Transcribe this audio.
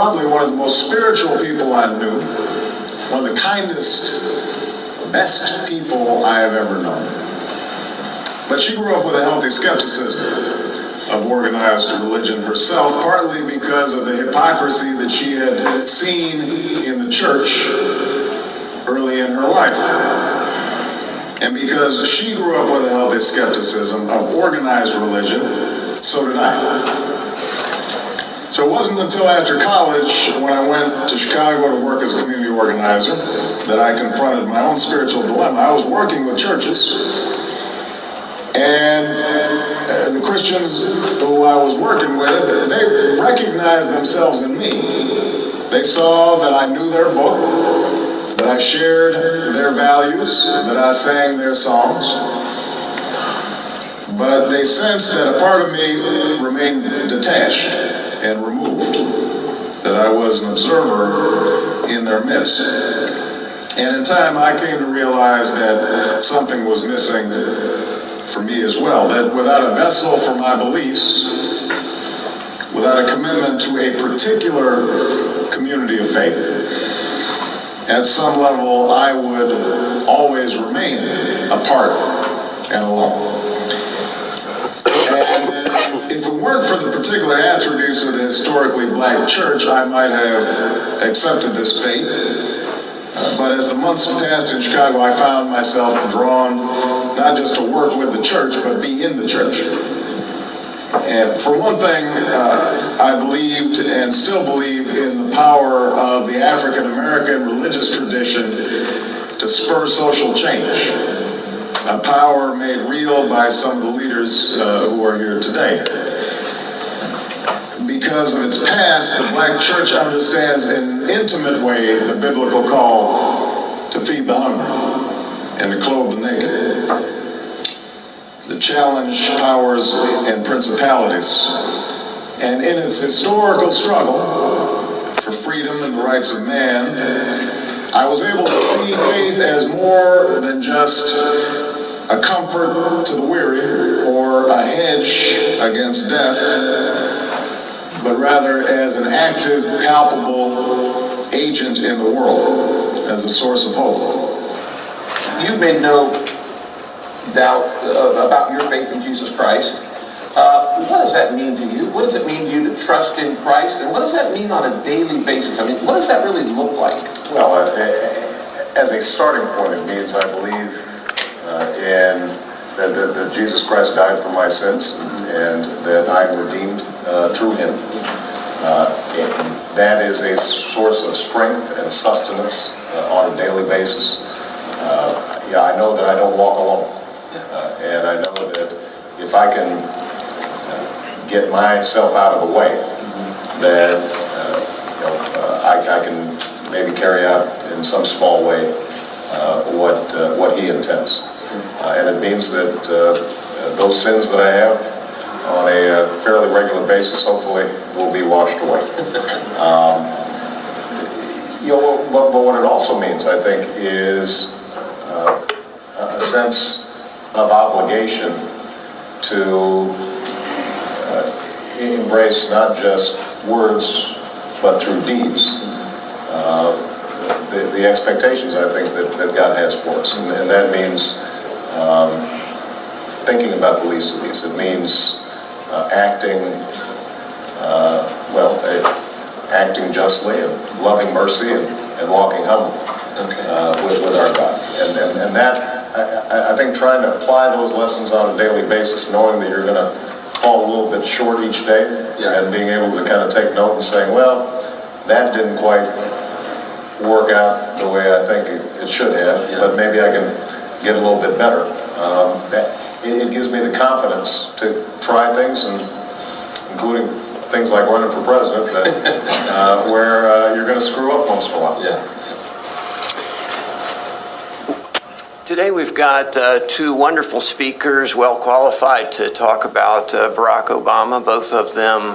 probably one of the most spiritual people I knew, one of the kindest, best people I have ever known. But she grew up with a healthy skepticism of organized religion herself, partly because of the hypocrisy that she had seen in the church early in her life. And because she grew up with a healthy skepticism of organized religion, so did I. So it wasn't until after college, when I went to Chicago to work as a community organizer, that I confronted my own spiritual dilemma. I was working with churches, and the Christians who I was working with, they recognized themselves in me. They saw that I knew their book, that I shared their values, that I sang their songs. But they sensed that a part of me remained detached and removed, that I was an observer in their midst. And in time, I came to realize that something was missing for me as well, that without a vessel for my beliefs, without a commitment to a particular community of faith, at some level, I would always remain apart and alone. And if it weren't for the particular attributes of the historically black church, I might have accepted this fate. But as the months passed in Chicago, I found myself drawn not just to work with the church, but be in the church. And for one thing, I believed and still believe in the power of the African American religious tradition to spur social change. A power made real by some of the leaders who are here today. Because of its past, the black church understands in an intimate way the biblical call to feed the hungry and to clothe the naked, the challenge powers and principalities. And in its historical struggle for freedom and the rights of man, I was able to see faith as more than just a comfort to the weary or a hedge against death, but rather as an active, palpable agent in the world, as a source of hope. You've made no doubt about your faith in Jesus Christ. What does that mean to you? What does it mean to you to trust in Christ? And what does that mean on a daily basis? I mean, what does that really look like? Well, as a starting point, it means I believe in that Jesus Christ died for my sins and that I'm redeemed through him. That is a source of strength and sustenance on a daily basis. I know that I don't walk alone. And I know that if I can get myself out of the way, that I can maybe carry out in some small way what he intends. And it means that those sins that I have on a fairly regular basis hopefully will be washed away. But what it also means, I think, is a sense of obligation to embrace not just words, but through deeds, the expectations, I think, that God has for us. And that means thinking about the least of these. It means acting justly and loving mercy and walking humbly with our God. And that, I think, trying to apply those lessons on a daily basis, knowing that you're going to fall a little bit short each day, and being able to kind of take note and saying, well, that didn't quite work out the way I think it should have, but maybe I can get a little bit better. It gives me the confidence to try things, and including things like running for president, where you're going to screw up once in a while. Today we've got two wonderful speakers, well qualified to talk about Barack Obama, both of them